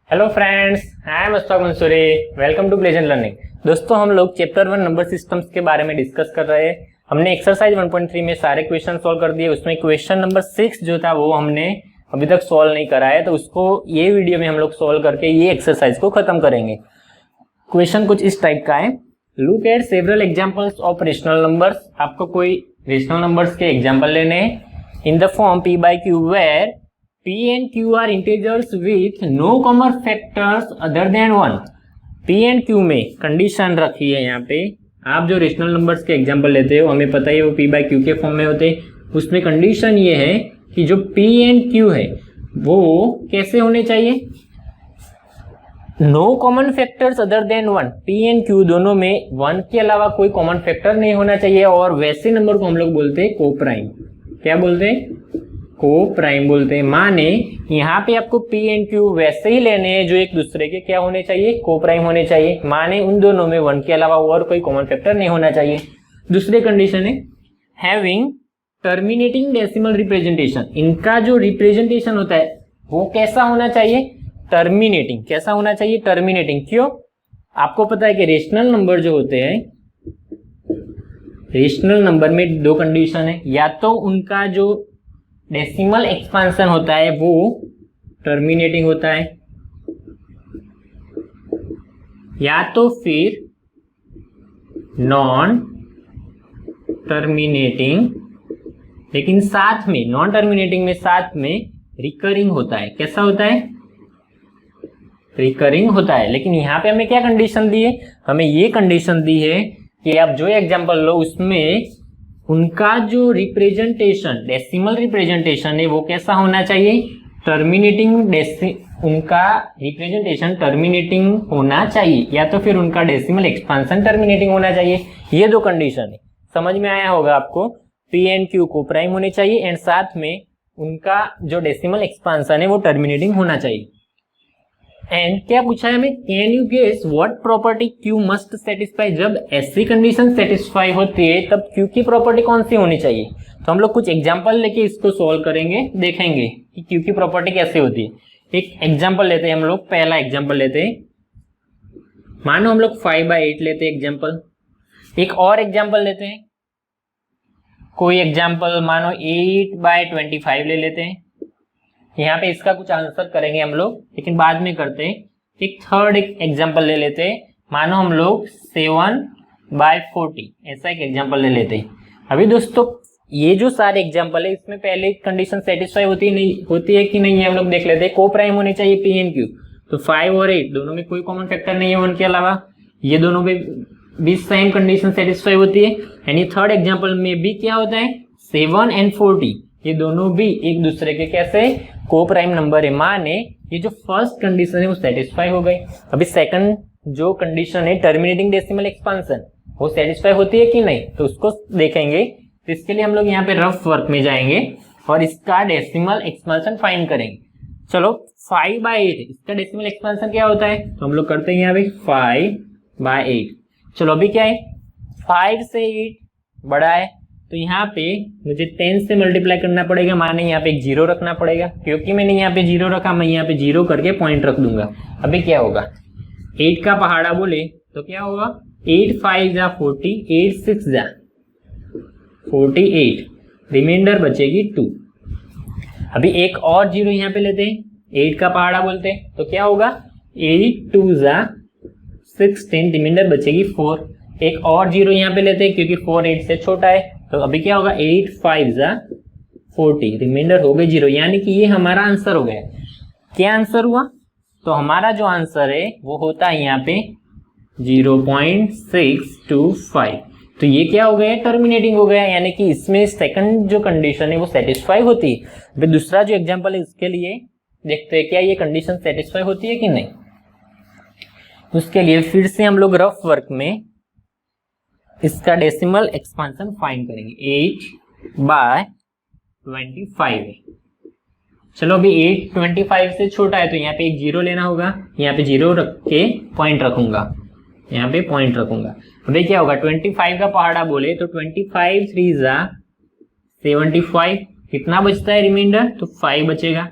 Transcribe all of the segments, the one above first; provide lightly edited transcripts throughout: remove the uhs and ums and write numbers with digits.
Hello friends, I am Mustafa Mansuri. Welcome to pleasant learning. दोस्तों, हम लोग चैप्टर 1 नंबर सिस्टम्स के बारे में डिस्कस कर रहे हैं। हमने एक्सरसाइज 1.3 में सारे क्वेश्चन सॉल्व कर दिए। उसमें क्वेश्चन नंबर 6 जो था वो हमने अभी तक सॉल्व नहीं करा है, तो उसको ये वीडियो में हम लोग सॉल्व करके ये एक्सरसाइज को खत्म करेंगे। क्वेश्चन कुछ इस टाइप का है। Look at several examples of rational numbers. आपको कोई रेशनल नंबर्स के एग्जाम्पल लेने हैं in the form p by q where p and q are integers with no common factors other than 1। p and q में condition रखी है। यहाँ पे आप जो रेशनल नंबर्स के एग्जांपल लेते हो, हमें पता है वो p by q के फॉर्म में होते हैं। उसमें कंडीशन ये है कि जो p and q है वो कैसे होने चाहिए, no common factors other than 1। p and q दोनों में 1 के अलावा कोई कॉमन फैक्टर नहीं होना चाहिए। और वैसे नंबर को हम लोग बोलते हैं को प्राइम। क्या बोलते हैं? को प्राइम बोलते हैं। माने यहाँ पे आपको p एंड q वैसे ही लेने हैं जो एक दूसरे के क्या होने चाहिए, को प्राइम होने चाहिए। माने उन दोनों में 1 के अलावा और कोई कॉमन फैक्टर नहीं होना चाहिए। दूसरी कंडीशन है हैविंग टर्मिनेटिंग डेसिमल रिप्रेजेंटेशन। इनका जो रिप्रेजेंटेशन होता है वो कैसा होना चाहिए, टर्मिनेटिंग। कैसा होना चाहिए, टर्मिनेटिंग। क्यों? आपको पता है कि रेशनल नंबर जो होते हैं, रेशनल नंबर में दो कंडीशन है, या तो उनका जो डेसिमल एक्सपांशन होता है वो टर्मिनेटिंग होता है, या तो फिर नॉन टर्मिनेटिंग, लेकिन साथ में नॉन टर्मिनेटिंग में साथ में रिकरिंग होता है। कैसा होता है? रिकरिंग होता है। लेकिन यहाँ पे हमें क्या कंडीशन दी है, हमें ये कंडीशन दी है कि आप जो एग्जांपल लो उसमें उनका जो रिप्रेजेंटेशन, डेसिमल रिप्रेजेंटेशन है वो कैसा होना चाहिए, टर्मिनेटिंग। उनका रिप्रेजेंटेशन टर्मिनेटिंग होना चाहिए, या तो फिर उनका डेसिमल एक्सपांशन टर्मिनेटिंग होना चाहिए। ये दो कंडीशन है। समझ में आया होगा आपको। p एंड q को प्राइम होने चाहिए एंड साथ में उनका जो डेसिमल एक्सपांशन है वो टर्मिनेटिंग होना चाहिए। एंड क्या पूछा है हमें, can you guess what property Q must satisfy. जब ऐसी कंडीशन सेटिस्फाई होती है तब Q की प्रॉपर्टी कौन सी होनी चाहिए। तो हम लोग कुछ एग्जांपल लेके इसको सॉल्व करेंगे, देखेंगे कि Q की प्रॉपर्टी कैसे होती है। एक एग्जांपल लेते हैं हम लोग। पहला एग्जांपल लेते हैं, मानो हम लोग 5/8 लेते हैं एग्जांपल। एक और एग्जांपल लेते हैं, कोई एग्जांपल मानो 8/25 ले लेते हैं। यहाँ पे इसका कुछ आंसर करेंगे हम लोग, लेकिन बाद में करते हैं। एक थर्ड एग्जांपल ले लेते हैं, मानो हम लोग 7/40 ऐसा एक एग्जांपल ले लेते हैं। अभी दोस्तों ये जो सारे एग्जांपल है इसमें पहले कंडीशन सेटिस्फाई होती है कि नहीं, हम लोग देख लेते हैं। को प्राइम होने चाहिए p एंड q। तो 5 और 8 दोनों में कोई कॉमन फैक्टर नहीं है 1 के अलावा। ये दोनों में भी सेम कंडीशन सेटिस्फाई होती है। यानी थर्ड एग्जाम्पल में भी क्या होता है, 7 एंड 40 ये दोनों भी एक दूसरे के कैसे को प्राइम नंबर है। माने ये जो फर्स्ट कंडीशन है वो सेटिस्फाई हो गई। अभी सेकंड जो कंडीशन है टर्मिनेटिंग डेसिमल एक्सपांशन, वो सेटिस्फाई होती है कि नहीं, तो उसको देखेंगे। तो इसके लिए हम लोग यहाँ पे रफ वर्क में जाएंगे और इसका डेसिमल एक्सपांशन फाइंड करेंगे। चलो 5/8 इसका डेसिमल एक्सपांशन क्या होता है, तो हम लोग करते हैं यहाँ पे 5/8। चलो अभी क्या है, 5 से 8 बड़ा है, तो यहाँ पे मुझे 10 से मल्टीप्लाई करना पड़ेगा। माने यहाँ पे एक 0 रखना पड़ेगा। क्योंकि मैंने यहाँ पे 0 रखा, मैं यहाँ पे 0 करके पॉइंट रख दूंगा। अभी क्या होगा, 8 का पहाड़ा बोले तो क्या होगा, 8 5 जा 40, 8 6 जा 48, रिमाइंडर बचेगी 2। अभी एक और 0 यहाँ पे लेते हैं, 8 का पहाड़ा बोलते हैं तो क्या होगा, 8 2 जा 16, रिमाइंडर बचेगी 4। एक और 0 यहाँ पे लेते हैं क्योंकि 4 8 से छोटा है, तो अभी क्या होगा, 8 5 जा 40, रिमाइंडर हो गई 0। यानी कि ये हमारा आंसर हो गया। क्या आंसर हुआ, तो हमारा जो आंसर है वो होता है यहाँ पे 0.625। तो ये क्या हो गया, टर्मिनेटिंग हो गया। यानी कि इसमें सेकंड जो कंडीशन है वो सेटिस्फाई होती है। अभी दूसरा जो एग्जाम्पल है उसके लिए देखते हैं क्या ये कंडीशन सेटिस्फाई होती है कि नहीं। उसके लिए फिर से हम लोग रफ वर्क में इसका डेसिमल एक्सपांशन फाइंड करेंगे। 8/25 है। चलो अभी 8 25 से छोटा है तो यहाँ पे एक 0 लेना होगा। यहाँ पे 0 रख के पॉइंट रखूंगा, यहाँ पे पॉइंट रखूंगा। अभी क्या होगा, 25 का पहाड़ा बोले तो 25 3 जा 75, कितना बचता है रिमाइंडर, तो 5 बचेगा।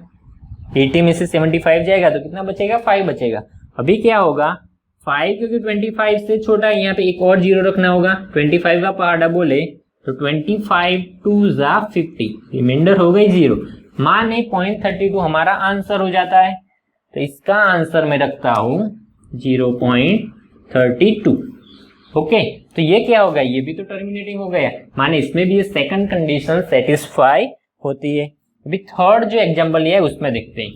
80 में से 75 जाएगा तो कितना बचेगा, 5 बचेगा। अभी क्या होगा, 5 क्योंकि 25 से छोटा है, यहाँ पे एक और जीरो रखना होगा। 25 का पहाड़ा बोले तो 25 2 जा 50, रिमाइंडर हो गई 0। माने 0.32 हमारा आंसर हो जाता है। तो इसका आंसर मैं रखता हूं 0.32। ओके, तो ये क्या होगा, ये भी तो टर्मिनेटिंग हो गया, माने इसमें भी ये सेकंड कंडीशन सेटिस्फाई होती है। अभी थर्ड जो एग्जांपल लिया है उसमें देखते हैं।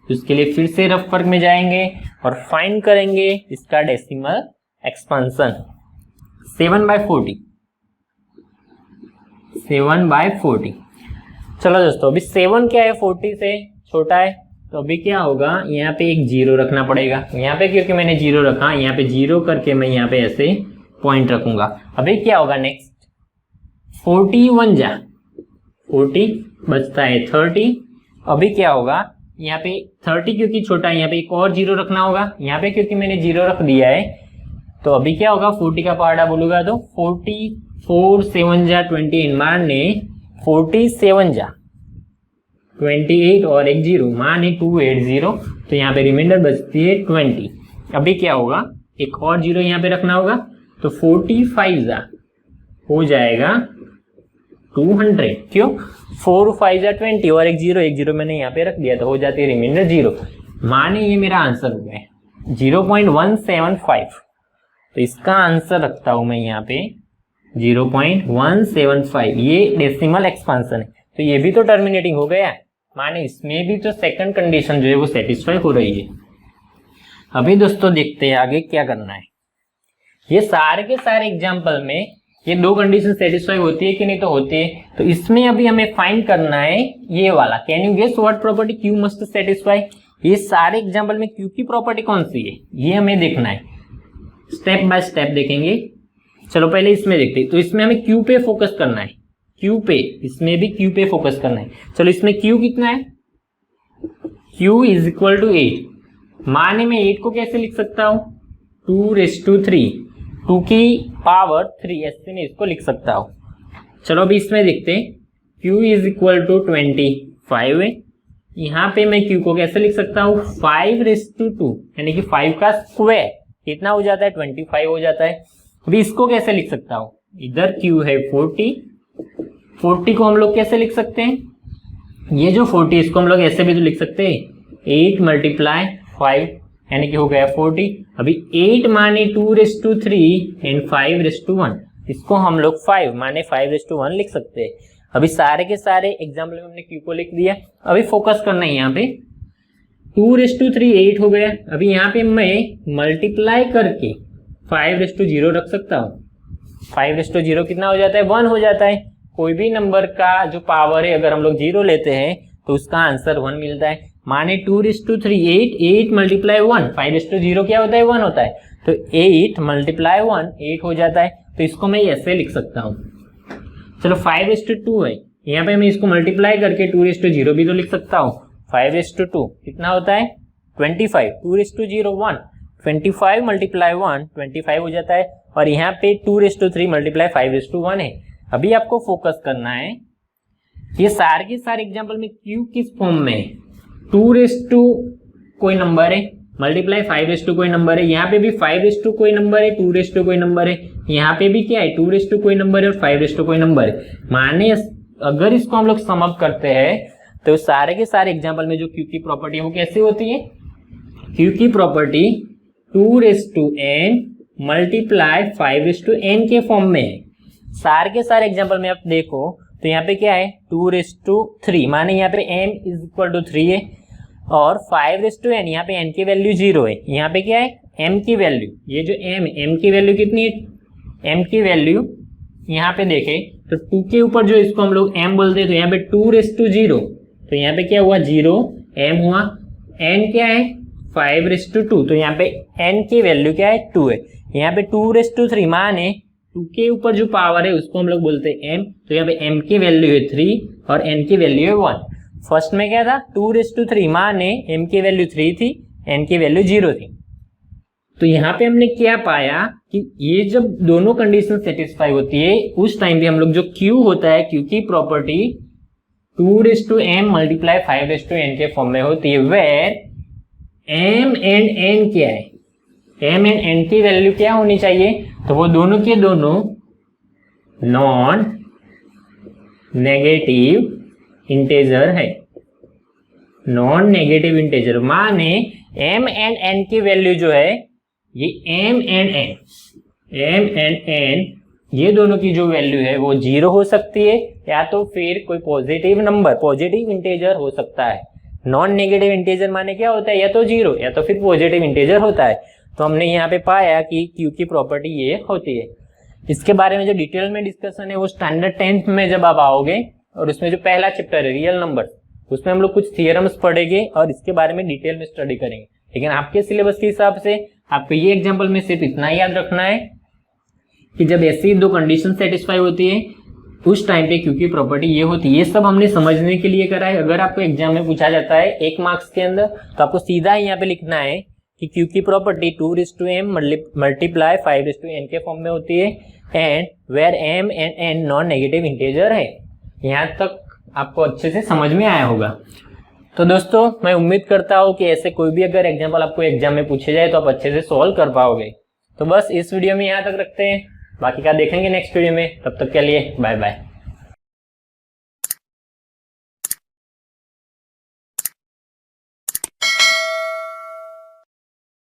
उसके लिए फिर से रफ वर्क में जाएंगे और फाइंड करेंगे इसका डेसिमल एक्सपेंशन। 7/40, 7/40। चलो दोस्तों, अभी 7 क्या है, 40 से छोटा है, तो अभी क्या होगा, यहाँ पे एक जीरो रखना पड़ेगा। यहाँ पे क्योंकि मैंने जीरो रखा, यहाँ पे जीरो करके मैं यहाँ पे ऐसे पॉइंट रखूंगा। अभी क्या होगा नेक्स्ट, 41 जा 40 बचता है 30। अभी क्या होगा, यहाँ पे 30 क्योंकि छोटा है, यहाँ पे एक और जीरो रखना होगा। यहाँ पे क्योंकि मैंने जीरो रख दिया है, तो अभी क्या होगा, 40 का पहाड़ा बोलूंगा तो 44 7 जा 28, माने 47 जा 28 और एक जीरो, माने 280। तो यहाँ पे रिमाइंडर बचती है 20। अभी क्या होगा, एक और जीरो यहाँ पे रखना होगा, तो 45 जा हो जाएगा 200। क्यों, 4 5 जा 20 और एक जीरो मैंने यहाँ पे रख दिया, तो हो जाती है रिमाइंडर 0। माने ये मेरा आंसर हो गया 0.175। तो इसका आंसर रखता हूं मैं यहाँ पे 0.175। ये डेसिमल एक्सपेंशन है, तो ये भी तो टर्मिनेटिंग हो गया, माने इसमें भी तो सेकंड कंडीशन जो है वो सेटिस्फाई हो रही है। अभी दोस्तों देखते हैं आगे क्या करना है। ये सारे के सारे एग्जाम्पल में ये दो कंडीशन सेटिस्फाई होती है कि नहीं, तो होती है। तो इसमें अभी हमें फाइंड करना है ये वाला, can you guess what property Q must satisfy. ये सारे एग्जाम्पल में क्यू की प्रॉपर्टी कौन सी है, ये हमें देखना है। स्टेप बाय स्टेप देखेंगे। चलो पहले इसमें देखते हैं। तो इसमें हमें क्यू पे फोकस करना है, क्यू पे, इसमें भी क्यू पे फोकस करना है। चलो इसमें क्यू कितना है, क्यू इज इक्वल टू 8। माने मैं 8 को कैसे लिख सकता हूं, 2⁻3, 2 की पावर 3, ऐसे में इसको लिख सकता हूं। चलो अभी इसमें देखते हैं, क्यू इज इक्वल टू 25 है। यहाँ पे मैं क्यू को कैसे लिख सकता हूँ, 5⁻2, यानी कि 5 का स्क्वायर कितना हो जाता है, 25 हो जाता है। अभी इसको कैसे लिख सकता हूँ, इधर क्यू है 40 को हम लोग कैसे लिख सकते हैं, ये जो 40 इसको हम लोग ऐसे भी तो लिख सकते हैं, 8 × 5 यानी कि हो गया 40। अभी 8 माने 2⁻3 एंड 5⁻1, इसको हम लोग 5 माने 5⁻1 लिख सकते हैं। अभी सारे के सारे एग्जाम्पल में हमने क्यू को लिख दिया। अभी फोकस करना है यहाँ पे, 2⁻3 8 हो गया। अभी यहाँ पे मैं मल्टीप्लाई करके 5⁻0 रख सकता हूँ। 5⁻0 कितना हो जाता है, 1 हो जाता है। कोई भी नंबर का जो पावर है अगर हम लोग 0 लेते हैं तो उसका आंसर 1 मिलता है। माने 2⁻3 8 × 1, 5⁻0 क्या होता है, 1 होता है। तो 8 × 1 8 हो जाता है। तो इसको मैं ऐसे लिख सकता हूँ। चलो 5:2 है, यहाँ पे मैं इसको मल्टीप्लाई करके 2:0 भी तो लिख सकता हूँ। 5:2 कितना होता है, 25, 2:0 1, 25 × 1 25 हो जाता है। और यहाँ पे 2⁻3 × 5:1 है। अभी आपको फोकस करना है, ये सारे के सारे एग्जाम्पल में क्यू किस फॉर्म में है, 2 कोई नंबर है मल्टीप्लाई 5 कोई नंबर है, यहाँ पे भी 5 कोई नंबर है, 2 कोई नंबर है, यहाँ पे भी क्या है 2 कोई नंबर है और 5 कोई नंबर है। माने अगर इसको हम लोग सम अप करते हैं तो सारे के सारे एग्जाम्पल में जो क्यू की प्रॉपर्टी है वो कैसे होती है, क्यू की प्रॉपर्टी 2n मल्टीप्लाई 5n के फॉर्म में है। सारे के सारे एग्जाम्पल में आप देखो तो यहाँ पे क्या है 2⁻3, माने यहाँ पे m इज इक्वल टू 3 है और 5n, यहाँ पे n की वैल्यू 0 है। यहाँ पे क्या है m की वैल्यू, ये जो m की वैल्यू कितनी है, m की वैल्यू यहाँ पे देखें तो 2 के ऊपर जो इसको हम लोग m बोलते हैं, तो यहाँ पे 2⁻0, तो यहाँ पे क्या हुआ 0 m हुआ। n क्या है 5⁻2, तो यहाँ पे n की वैल्यू क्या है 2 है। यहाँ पे 2⁻3 माने 2 के ऊपर जो पावर है उसको हम लोग बोलते हैं m, तो यहाँ पे m की वैल्यू है 3 और n की वैल्यू है 1। फर्स्ट में क्या था 2⁻3 माने m की वैल्यू 3 थी, n की वैल्यू 0 थी। तो यहाँ पे हमने क्या पाया कि ये जब दोनों कंडीशन सेटिस्फाई होती है उस टाइम पे हम लोग जो q होता है, q की प्रॉपर्टी 2m मल्टीप्लाई 5n के फॉर्म में होती है, वेर m एंड n क्या है, m एंड n की वैल्यू क्या होनी चाहिए, तो वो दोनों के दोनों नॉन नेगेटिव इंटेजर है, नॉन नेगेटिव इंटेजर। माने m एंड n की वैल्यू जो है ये m एंड n ये दोनों की जो वैल्यू है वो 0 हो सकती है, या तो फिर कोई पॉजिटिव नंबर, पॉजिटिव इंटेजर हो सकता है। नॉन नेगेटिव इंटेजर माने क्या होता है, या तो 0 या तो फिर पॉजिटिव इंटेजर होता है। तो हमने यहाँ पे पाया कि Q की प्रॉपर्टी ये होती है। इसके बारे में जो डिटेल में डिस्कशन है वो स्टैंडर्ड 10th में जब आप आओगे, और उसमें जो पहला चैप्टर है रियल नंबर, उसमें हम लोग कुछ थियरम्स पढ़ेंगे और इसके बारे में डिटेल में स्टडी करेंगे। लेकिन आपके सिलेबस के हिसाब से आपको ये एग्जाम्पल में सिर्फ इतना याद रखना है कि जब ऐसी दो कंडीशन सेटिस्फाई होती है उस टाइम पे Q की प्रॉपर्टी ये होती है। ये सब हमने समझने के लिए करा है। अगर आपको एग्जाम में पूछा जाता है 1 मार्क्स के अंदर, तो आपको सीधा यहाँ पे लिखना है कि Q की प्रॉपर्टी 2m मल्टीप्लाई 5n के फॉर्म में होती है, and where m and n non negative integer है। यहाँ तक आपको अच्छे से समझ में आया होगा। तो दोस्तों मैं उम्मीद करता हूँ कि ऐसे कोई भी अगर एग्जाम्पल आपको एग्जाम में पूछे जाए तो आप अच्छे से सॉल्व कर पाओगे। तो बस इस वीडियो में यहाँ तक रखते हैं, बाकी का देखेंगे नेक्स्ट वीडियो में। तब तक के लिए बाय बाय।